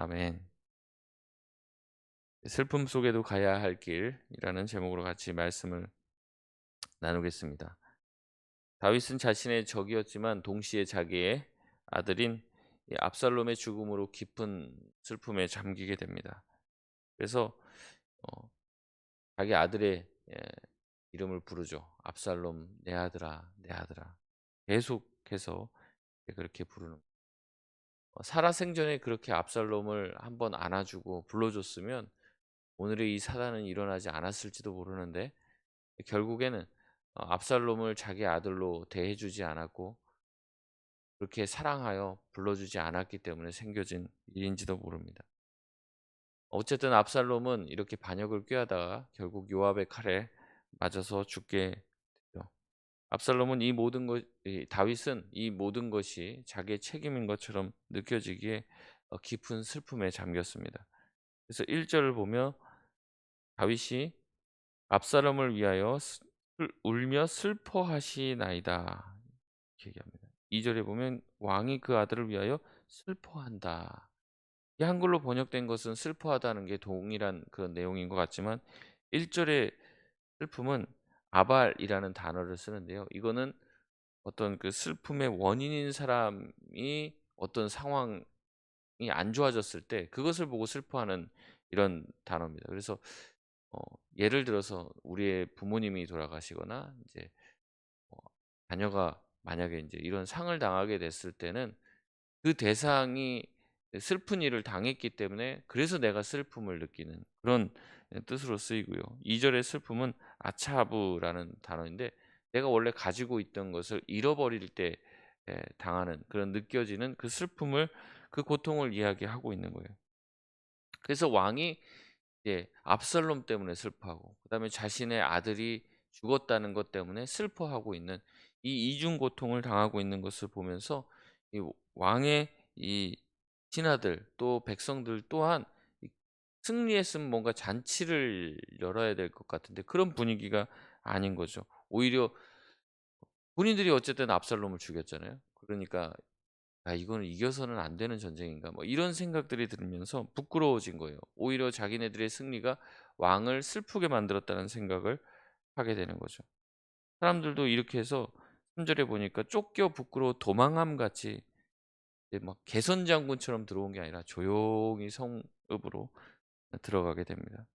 아멘. 슬픔 속에도 가야 할 길이라는 제목으로 같이 말씀을 나누겠습니다. 다윗은 자신의 적이었지만 동시에 자기의 아들인 이 압살롬의 죽음으로 깊은 슬픔에 잠기게 됩니다. 그래서 어, 자기 아들의 이름을 부르죠. 압살롬, 내 아들아, 내 아들아. 계속해서 그렇게 부르는. 살아생전에 그렇게 압살롬을 한번 안아주고 불러줬으면 오늘의 이 사단은 일어나지 않았을지도 모르는데 결국에는 압살롬을 자기 아들로 대해주지 않았고 그렇게 사랑하여 불러주지 않았기 때문에 생겨진 일인지도 모릅니다. 어쨌든 압살롬은 이렇게 반역을 꾀하다가 결국 요압의 칼에 맞아서 죽게 되죠. 압살롬은 다윗은 이 모든 것이 자기의 책임인 것처럼 느껴지기에 깊은 슬픔에 잠겼습니다. 그래서 1절을 보며 다윗이 압살롬을 위하여 울며 슬퍼하시나이다 이렇게 얘기합니다. 2절에 보면 왕이 그 아들을 위하여 슬퍼한다. 이 한글로 번역된 것은 슬퍼하다는 게 동일한 그런 내용인 것 같지만 1절의 슬픔은 아발이라는 단어를 쓰는데요. 이거는 어떤 그 슬픔의 원인인 사람이 어떤 상황이 안 좋아졌을 때 그것을 보고 슬퍼하는 이런 단어입니다. 그래서 어 예를 들어서 우리의 부모님이 돌아가시거나 이제 어 자녀가 만약에 인제 이런 상을 당하게 됐을 때는 그 대상이 슬픈 일을 당했기 때문에 그래서 내가 슬픔을 느끼는 그런 뜻으로 쓰이고요. 2 절의 슬픔은 아차브라는 단어인데 내가 원래 가지고 있던 것을 잃어버릴 때 당하는 그런 느껴지는 그 슬픔을 그 고통을 이야기하고 있는 거예요. 그래서 왕이 압살롬 때문에 슬퍼하고 그다음에 자신의 아들이 죽었다는 것 때문에 슬퍼하고 있는 이 이중 고통을 당하고 있는 것을 보면서 이 왕의 이 신하들 또 백성들 또한 이 승리했으면 뭔가 잔치를 열어야 될 것 같은데 그런 분위기가 아닌 거죠. 오히려 본인들이 어쨌든 압살롬을 죽였잖아요. 그러니까 '아 이거는 이겨서는 안 되는 전쟁인가.' 뭐 이런 생각들이 들면서 부끄러워진 거예요. 오히려 자기네들의 승리가 왕을 슬프게 만들었다는 생각을 하게 되는 거죠. 사람들도 이렇게 해서 3 절에 보니까 쫓겨 부끄러워 도망함 같이 이제 막 개선 장군처럼 들어온 게 아니라 조용히 성읍으로 들어가게 됩니다.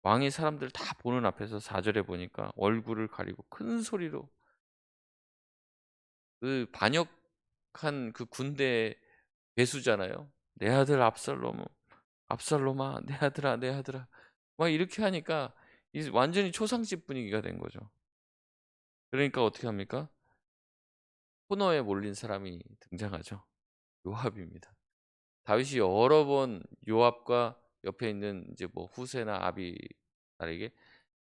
왕이 사람들 다 보는 앞에서 4 절에 보니까 얼굴을 가리고 큰 소리로 그 반역한 그 군대의 괴수잖아요. "내 아들 압살롬아 내 아들아, 내 아들아." 막 이렇게 하니까 이 완전히 초상집 분위기가 된 거죠. 그러니까 어떻게 합니까? 코너에 몰린 사람이 등장하죠. 요압입니다. 다윗이 여러 번 요압과 옆에 있는 이제 뭐 후세나 아비달에게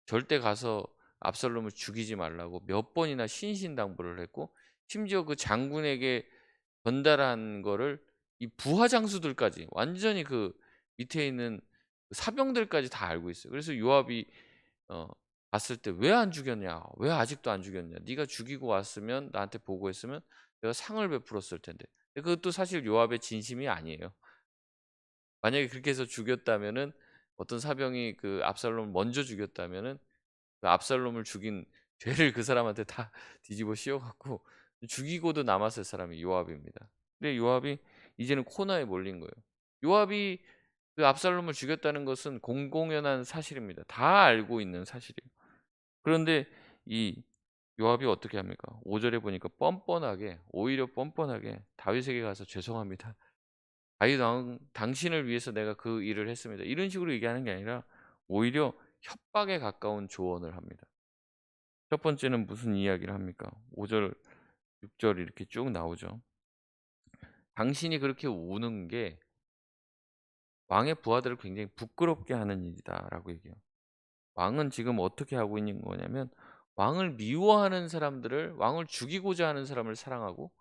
절대 가서 압살롬을 죽이지 말라고 몇 번이나 신신당부를 했고 심지어 그 장군에게 전달한 거를 이 부하 장수들까지 완전히 그 밑에 있는 그 사병들까지 다 알고 있어요. 그래서 요압이 어 봤을 때 "왜 안 죽였냐? 왜 아직도 안 죽였냐? 네가 죽이고 왔으면 나한테 보고했으면 내가 상을 베풀었을 텐데." 근데 그것도 사실 요압의 진심이 아니에요. 만약에 그렇게 해서 죽였다면은 어떤 사병이 그 압살롬을 먼저 죽였다면은 그 압살롬을 죽인 죄를 그 사람한테 다 뒤집어 씌워 갖고 죽이고도 남았을 사람이 요압입니다. 근데 요압이 이제는 코너에 몰린 거예요. 요압이 그 압살롬을 죽였다는 것은 공공연한 사실입니다. 다 알고 있는 사실이에요. 그런데 이 요압이 어떻게 합니까? 5 절에 보니까 뻔뻔하게 오히려 뻔뻔하게 다윗에게 가서 "죄송합니다. 다윗 왕 당신을 위해서 내가 그 일을 했습니다." 이런 식으로 얘기하는 게 아니라 오히려 협박에 가까운 조언을 합니다. 첫 번째는 무슨 이야기를 합니까? 5 절, 6절 이렇게 쭉 나오죠. "당신이 그렇게 우는 게 왕의 부하들을 굉장히 부끄럽게 하는 일이다."라고 얘기해요. 왕은 지금 어떻게 하고 있는 거냐면 왕을 미워하는 사람들을 왕을 죽이고자 하는 사람을 사랑하고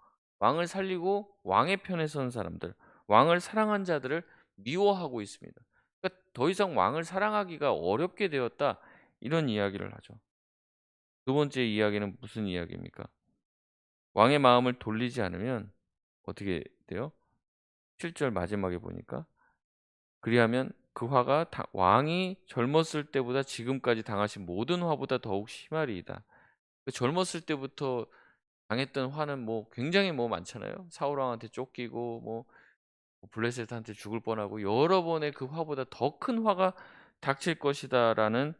왕을 살리고 왕의 편에 선 사람들, 왕을 사랑한 자들을 미워하고 있습니다. 그러니까 더 이상 왕을 사랑하기가 어렵게 되었다. 이런 이야기를 하죠. 두 번째 이야기는 무슨 이야기입니까? 왕의 마음을 돌리지 않으면 어떻게 돼요? 7절 마지막에 보니까 그리하면 그 화가 왕이 젊었을 때보다 지금까지 당하신 모든 화보다 더욱 심하리이다. 그 젊었을 때부터 당했던 화는 뭐 굉장히 뭐 많잖아요. 사울 왕한테 쫓기고 뭐 블레셋한테 죽을 뻔하고 여러 번의 그 화보다 더 큰 화가 닥칠 것이다라는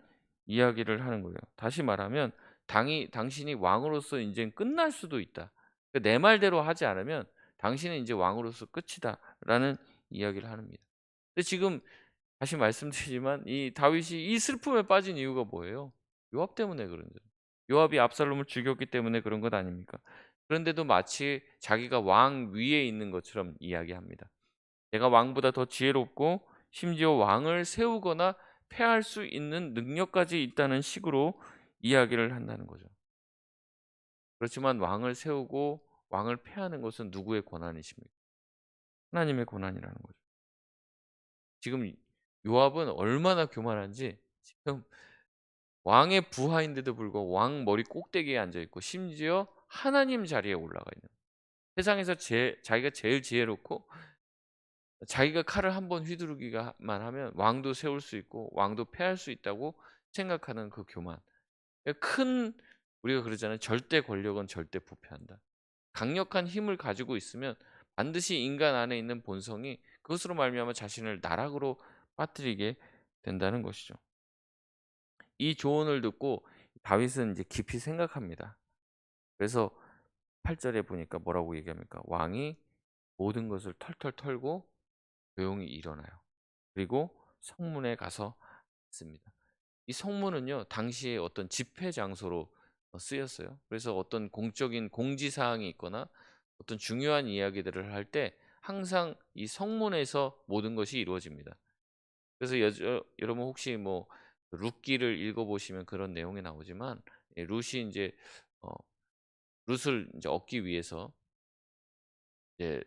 이야기를 하는 거예요. 다시 말하면 당신이 왕으로서 인생 끝날 수도 있다. 그내 말대로 하지 않으면 당신은 이제 왕으로서 끝이다라는 이야기를 합니다. 근데 지금 다시 말씀드리지만 이 다윗이 이 슬픔에 빠진 이유가 뭐예요? 요압 때문에 그런 거죠. 요압이 압살롬을 죽였기 때문에 그런 것 아닙니까? 그런데도 마치 자기가 왕 위에 있는 것처럼 이야기합니다. 내가 왕보다 더 지혜롭고 심지어 왕을 세우거나 폐할 수 있는 능력까지 있다는 식으로 이야기를 한다는 거죠. 그렇지만 왕을 세우고 왕을 폐하는 것은 누구의 권한이십니까? 하나님의 권한이라는 거죠. 지금 요압은 얼마나 교만한지 지금 왕의 부하인데도 불구하고 왕 머리 꼭대기에 앉아 있고 심지어 하나님 자리에 올라가 있는 세상에서 자기가 제일 지혜롭고 자기가 칼을 한번 휘두르기만 하면 왕도 세울 수 있고 왕도 패할 수 있다고 생각하는 그 교만. 큰 우리가 그러잖아요. 절대 권력은 절대 부패한다. 강력한 힘을 가지고 있으면 반드시 인간 안에 있는 본성이 그것으로 말미암아 자신을 나락으로 빠뜨리게 된다는 것이죠. 이 조언을 듣고 다윗은 이제 깊이 생각합니다. 그래서 8 절에 보니까 뭐라고 얘기합니까? 왕이 모든 것을 털털 털고 조용히 일어나요. 그리고 성문에 가서 앉습니다. 이 성문은요, 당시에 어떤 집회 장소로 쓰였어요. 그래서 어떤 공적인 공지 사항이 있거나 어떤 중요한 이야기들을 할 때 항상 이 성문에서 모든 것이 이루어집니다. 그래서 여러분 혹시 뭐 룻기를 읽어 보시면 그런 내용이 나오지만 룻이 이제 어 룻을 이제 얻기 위해서 이제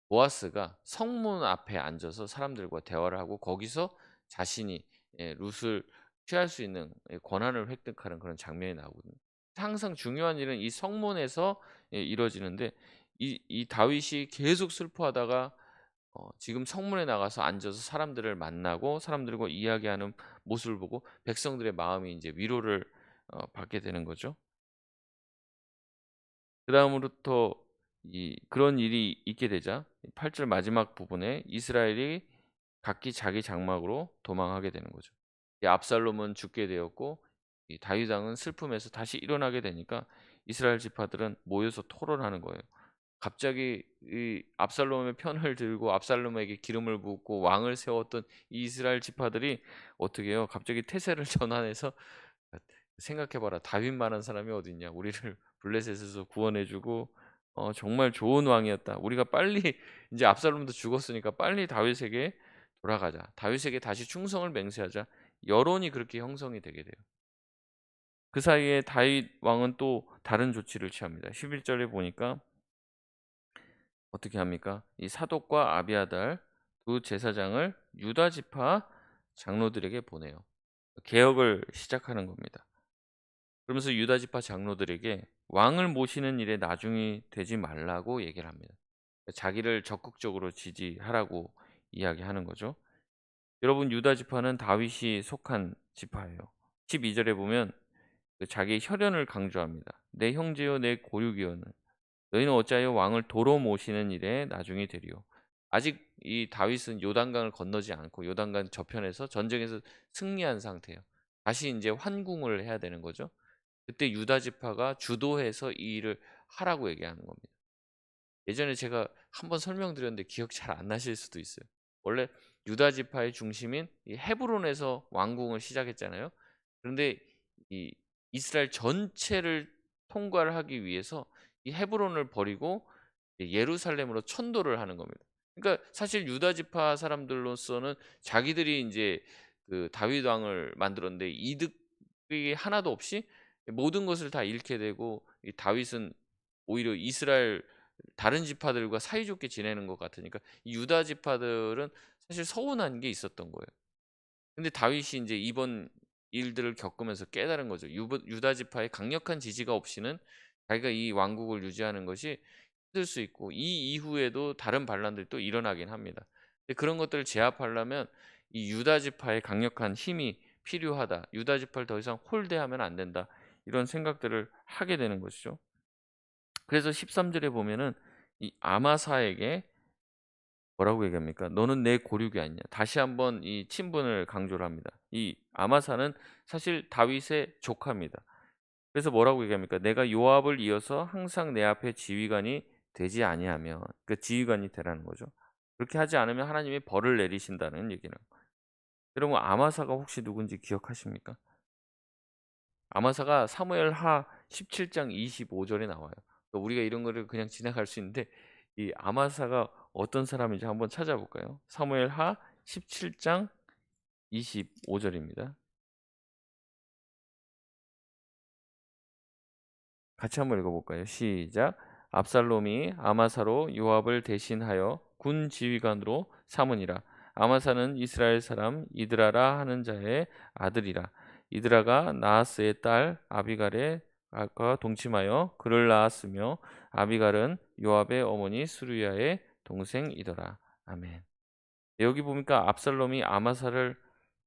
보아스가 성문 앞에 앉아서 사람들과 대화를 하고 거기서 자신이 룻을 취할 수 있는 권한을 획득하는 그런 장면이 나오거든요. 항상 중요한 일은 이 성문에서 이루어지는데 이 다윗이 계속 슬퍼하다가 지금 성문에 나가서 앉아서 사람들을 만나고 사람들과 이야기하는 모습을 보고 백성들의 마음이 이제 위로를 받게 되는 거죠. 그다음으로부터 그런 일이 있게 되자 8절 마지막 부분에 이스라엘이 각기 자기 장막으로 도망하게 되는 거죠. 이 압살롬은 죽게 되었고 이 다윗 왕은 슬픔에서 다시 일어나게 되니까 이스라엘 지파들은 모여서 토론하는 거예요. 갑자기 이 압살롬의 편을 들고 압살롬에게 기름을 붓고 왕을 세웠던 이 이스라엘 지파들이 어떻게 해요? 갑자기 태세를 전환해서 생각해 봐라. 다윗만한 사람이 어디 있냐. 우리를 블레셋에서 구원해 주고 정말 좋은 왕이었다. 우리가 빨리 이제 압살롬도 죽었으니까 빨리 다윗에게 돌아가자. 다윗에게 다시 충성을 맹세하자. 여론이 그렇게 형성이 되게 돼요. 그 사이에 다윗 왕은 또 다른 조치를 취합니다. 11 절에 보니까 어떻게 합니까? 이 사독과 아비아달 두 제사장을 유다 지파 장로들에게 보내요. 개혁을 시작하는 겁니다. 그러면서 유다 지파 장로들에게 왕을 모시는 일에 나중이 되지 말라고 얘기를 합니다. 자기를 적극적으로 지지하라고 이야기하는 거죠. 여러분 유다 지파는 다윗이 속한 지파예요. 12절에 보면 자기의 혈연을 강조합니다. 내 형제여 내 고육이여 너희는 어찌하여 왕을 도로 모시는 일에 나중이 되리요. 아직 이 다윗은 요단강을 건너지 않고 요단강 저편에서 전쟁에서 승리한 상태예요. 다시 이제 환궁을 해야 되는 거죠. 그때 유다 지파가 주도해서 이 일을 하라고 얘기하는 겁니다. 예전에 제가 한번 설명드렸는데 기억 잘 안 나실 수도 있어요. 원래 유다 지파의 중심인 이 헤브론에서 왕궁을 시작했잖아요. 그런데 이 이스라엘 전체를 통과를 하기 위해서 이 헤브론을 버리고 예루살렘으로 천도를 하는 겁니다. 그러니까 사실 유다 지파 사람들로서는 자기들이 인제 그 다윗 왕을 만들었는데 이득이 하나도 없이 모든 것을 다 잃게 되고 이 다윗은 오히려 이스라엘 다른 지파들과 사이좋게 지내는 것 같으니까 이 유다 지파들은 사실 서운한 게 있었던 거예요. 근데 다윗이 인제 이번 일들을 겪으면서 깨달은 거죠. 유다 지파의 강력한 지지가 없이는 자기가 이 왕국을 유지하는 것이 힘들 수 있고 이 이후에도 다른 반란들이 또 일어나긴 합니다. 근데 그런 것들을 제압하려면 이 유다 지파의 강력한 힘이 필요하다. 유다 지파를 더 이상 홀대하면 안 된다. 이런 생각들을 하게 되는 것이죠. 그래서 13절에 보면은 이 아마사에게 뭐라고 얘기합니까? "너는 내 고륙이 아니냐." 다시 한번 이 친분을 강조를 합니다. 이 아마사는 사실 다윗의 조카입니다. 그래서 뭐라고 얘기합니까? "내가 요압을 이어서 항상 내 앞에 지휘관이 되지 아니하면" 그 지휘관이 되라는 거죠. 그렇게 하지 않으면 하나님이 벌을 내리신다는 얘기는. 여러분 아마사가 혹시 누군지 기억하십니까? 아마사가 사무엘하 17장 25절에 나와요. 그러니까 우리가 이런 거를 그냥 지나갈 수 있는데 이 아마사가 어떤 사람인지 한번 찾아볼까요? 사무엘하 17장 25절입니다. 같이 한번 읽어볼까요? 시작. 압살롬이 아마사로 요압을 대신하여 군 지휘관으로 삼으니라. 아마사는 이스라엘 사람 이드라라 하는 자의 아들이라. 이드라가 나하스의 딸 아비갈의 과 동침하여 그를 낳았으며 아비갈은 요압의 어머니 수르야의 동생이더라. 아멘. 여기 보니까 압살롬이 아마사를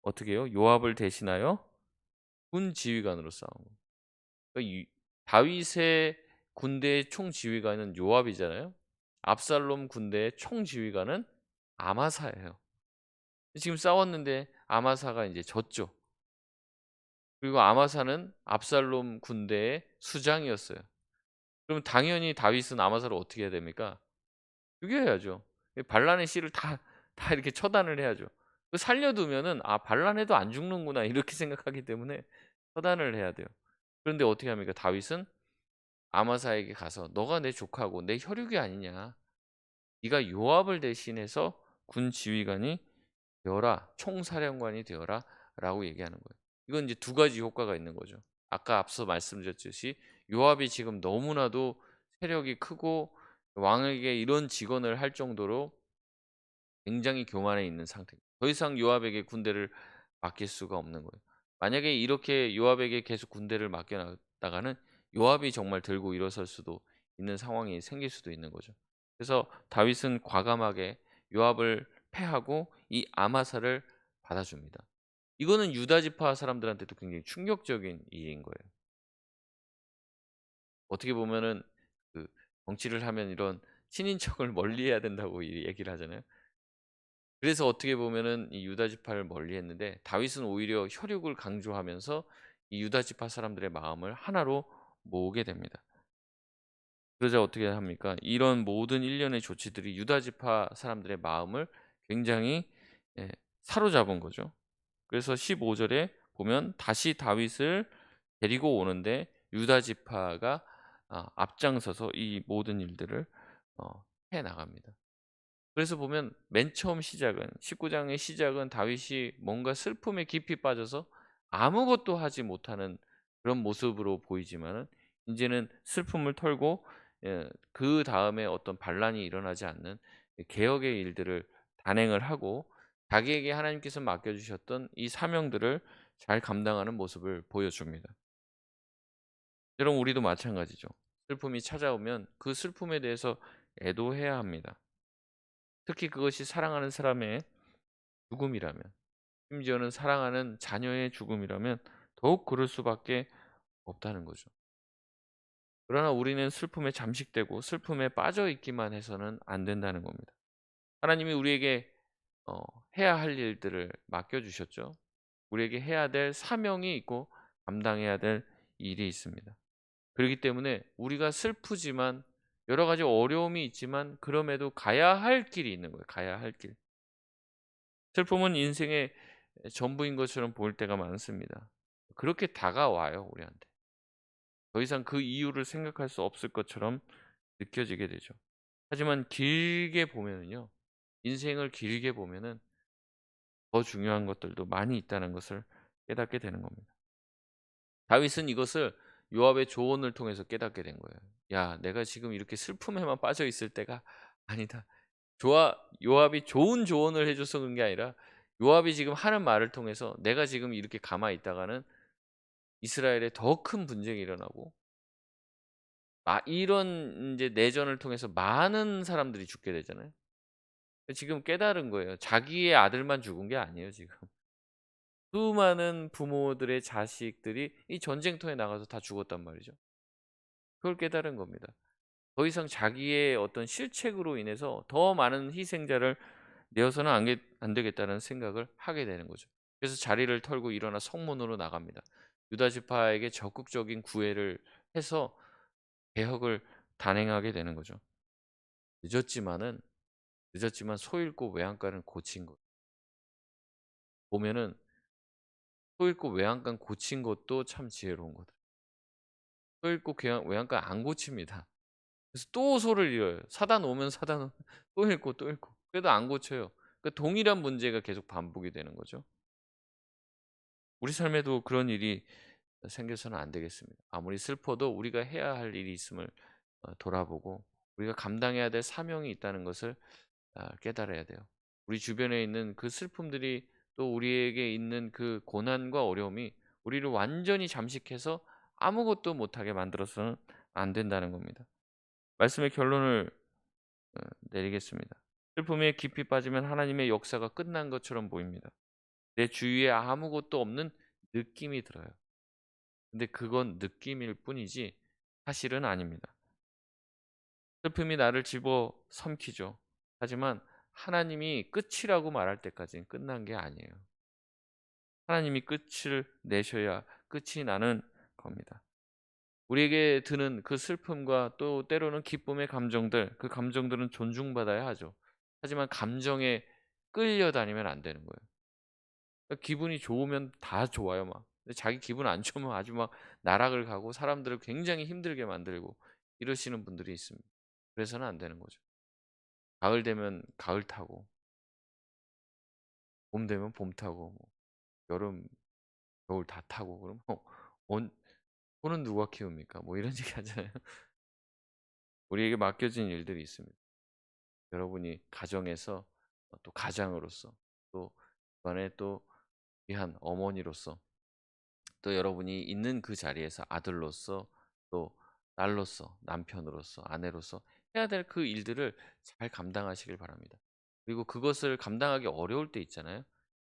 어떻게 해요? 요압을 대신하여 군 지휘관으로 싸운 거예요. 그러니까 다윗의 군대의 총지휘관은 요압이잖아요. 압살롬 군대의 총지휘관은 아마사예요. 지금 싸웠는데 아마사가 이제 졌죠. 그리고 아마사는 압살롬 군대의 수장이었어요. 그럼 당연히 다윗은 아마사를 어떻게 해야 됩니까? 죽여야죠. 반란의 씨를 다 이렇게 처단을 해야죠. 그 살려두면은 '아 반란해도 안 죽는구나.' 이렇게 생각하기 때문에 처단을 해야 돼요. 그런데 어떻게 합니까? 다윗은 아마사에게 가서 "너가 내 조카고 내 혈육이 아니냐. 네가 요압을 대신해서 군 지휘관이 되어라. 총사령관이 되어라."라고 얘기하는 거예요. 이건 이제 두 가지 효과가 있는 거죠. 아까 앞서 말씀드렸듯이 요압이 지금 너무나도 세력이 크고 왕에게 이런 직언을 할 정도로 굉장히 교만해 있는 상태입니다. 더 이상 요압에게 군대를 맡길 수가 없는 거예요. 만약에 이렇게 요압에게 계속 군대를 맡겨 놨다가는 요압이 정말 들고 일어설 수도 있는 상황이 생길 수도 있는 거죠. 그래서 다윗은 과감하게 요압을 패하고 이 아마사를 받아줍니다. 이거는 유다 지파 사람들한테도 굉장히 충격적인 일인 거예요. 어떻게 보면은 그 정치를 하면 이런 친인척을 멀리해야 된다고 이 얘기를 하잖아요. 그래서 어떻게 보면은 이 유다 지파를 멀리했는데 다윗은 오히려 혈육을 강조하면서 이 유다 지파 사람들의 마음을 하나로 모으게 됩니다. 그러자 어떻게 합니까? 이런 모든 일련의 조치들이 유다 지파 사람들의 마음을 굉장히 예, 사로잡은 거죠. 그래서 15절에 보면 다시 다윗을 데리고 오는데 유다 지파가 앞장서서 이 모든 일들을 해 나갑니다. 그래서 보면 맨 처음 시작은 19장의 시작은 다윗이 뭔가 슬픔에 깊이 빠져서 아무것도 하지 못하는 그런 모습으로 보이지만은 인제는 슬픔을 털고 그다음에 어떤 반란이 일어나지 않는 개혁의 일들을 단행을 하고 자기에게 하나님께서 맡겨 주셨던 이 사명들을 잘 감당하는 모습을 보여줍니다. 여러분 우리도 마찬가지죠. 슬픔이 찾아오면 그 슬픔에 대해서 애도해야 합니다. 특히 그것이 사랑하는 사람의 죽음이라면 심지어는 사랑하는 자녀의 죽음이라면 더욱 그럴 수밖에 없다는 거죠. 그러나 우리는 슬픔에 잠식되고 슬픔에 빠져 있기만 해서는 안 된다는 겁니다. 하나님이 우리에게 어 해야 할 일들을 맡겨 주셨죠. 우리에게 해야 될 사명이 있고 감당해야 될 일이 있습니다. 그렇기 때문에 우리가 슬프지만 여러 가지 어려움이 있지만 그럼에도 가야 할 길이 있는 거예요. 가야 할 길. 슬픔은 인생의 전부인 것처럼 보일 때가 많습니다. 그렇게 다가와요, 우리한테. 더 이상 그 이유를 생각할 수 없을 것처럼 느껴지게 되죠. 하지만 길게 보면은요. 인생을 길게 보면은 더 중요한 것들도 많이 있다는 것을 깨닫게 되는 겁니다. 다윗은 이것을 요압의 조언을 통해서 깨닫게 된 거예요. 야, 내가 지금 이렇게 슬픔에만 빠져 있을 때가 아니다. 요압이 좋은 조언을 해줘서 그런 게 아니라 요압이 지금 하는 말을 통해서 내가 지금 이렇게 가만히 있다가는 이스라엘에 더 큰 분쟁이 일어나고 이런 이제 내전을 통해서 많은 사람들이 죽게 되잖아요. 지금 깨달은 거예요. 자기의 아들만 죽은 게 아니에요 지금. 수많은 부모들의 자식들이 이 전쟁터에 나가서 다 죽었단 말이죠. 그걸 깨달은 겁니다. 더 이상 자기의 어떤 실책으로 인해서 더 많은 희생자를 내어서는 안 되겠다는 생각을 하게 되는 거죠. 그래서 자리를 털고 일어나 성문으로 나갑니다. 유다 지파에게 적극적인 구애를 해서 개혁을 단행하게 되는 거죠. 늦었지만은 늦었지만 소 잃고 외양간을 고친 것. 보면은 소 잃고 외양간 고친 것도 참 지혜로운 거다. 소 잃고 외양간 안 고칩니다. 그래서 또 소를 잃어요. 사다 놓으면 사다 놓으면 또 잃고 또 잃고. 그래도 안 고쳐요. 그러니까 동일한 문제가 계속 반복이 되는 거죠. 우리 삶에도 그런 일이 생겨서는 안 되겠습니다. 아무리 슬퍼도 우리가 해야 할 일이 있음을 돌아보고 우리가 감당해야 될 사명이 있다는 것을 깨달아야 돼요. 우리 주변에 있는 그 슬픔들이 또 우리에게 있는 그 고난과 어려움이 우리를 완전히 잠식해서 아무것도 못하게 만들어서는 안 된다는 겁니다. 말씀의 결론을 내리겠습니다. 슬픔에 깊이 빠지면 하나님의 역사가 끝난 것처럼 보입니다. 내 주위에 아무것도 없는 느낌이 들어요. 근데 그건 느낌일 뿐이지 사실은 아닙니다. 슬픔이 나를 집어삼키죠. 하지만 하나님이 끝이라고 말할 때까지는 끝난 게 아니에요. 하나님이 끝을 내셔야 끝이 나는 겁니다. 우리에게 드는 그 슬픔과 또 때로는 기쁨의 감정들, 그 감정들은 존중받아야 하죠. 하지만 감정에 끌려다니면 안 되는 거예요. 그러니까 기분이 좋으면 다 좋아요, 막. 근데 자기 기분 안 좋으면 아주 막 나락을 가고 사람들을 굉장히 힘들게 만들고 이러시는 분들이 있습니다. 그래서는 안 되는 거죠. 가을 되면 가을 타고, 봄 되면 봄 타고, 뭐 여름, 겨울 다 타고, 그럼 소는 누가 키웁니까? 뭐 이런 얘기 하잖아요. 우리에게 맡겨진 일들이 있습니다. 여러분이 가정에서 또 가장으로서 또 집안에 또 귀한 어머니로서 또 여러분이 있는 그 자리에서 아들로서 또 딸로서 남편으로서 아내로서 해야 될 그 일들을 잘 감당하시길 바랍니다. 그리고 그것을 감당하기 어려울 때 있잖아요.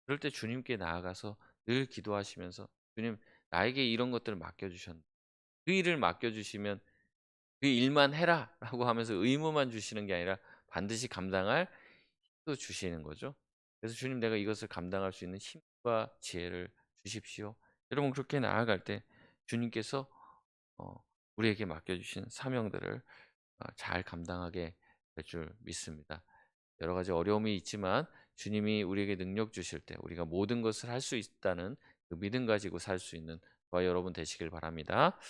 그럴 때 주님께 나아가서 늘 기도하시면서 주님 나에게 이런 것들을 맡겨주셨는데 그 일을 맡겨주시면 그 일만 해라라고 하면서 의무만 주시는 게 아니라 반드시 감당할 힘도 주시는 거죠. 그래서 주님 내가 이것을 감당할 수 있는 힘과 지혜를 주십시오. 여러분 그렇게 나아갈 때 주님께서 어, 우리에게 맡겨주신 사명들을 잘 감당하게 될 줄 믿습니다. 여러 가지 어려움이 있지만 주님이 우리에게 능력 주실 때 우리가 모든 것을 할 수 있다는 그 믿음 가지고 살 수 있는 저와 여러분 되시길 바랍니다.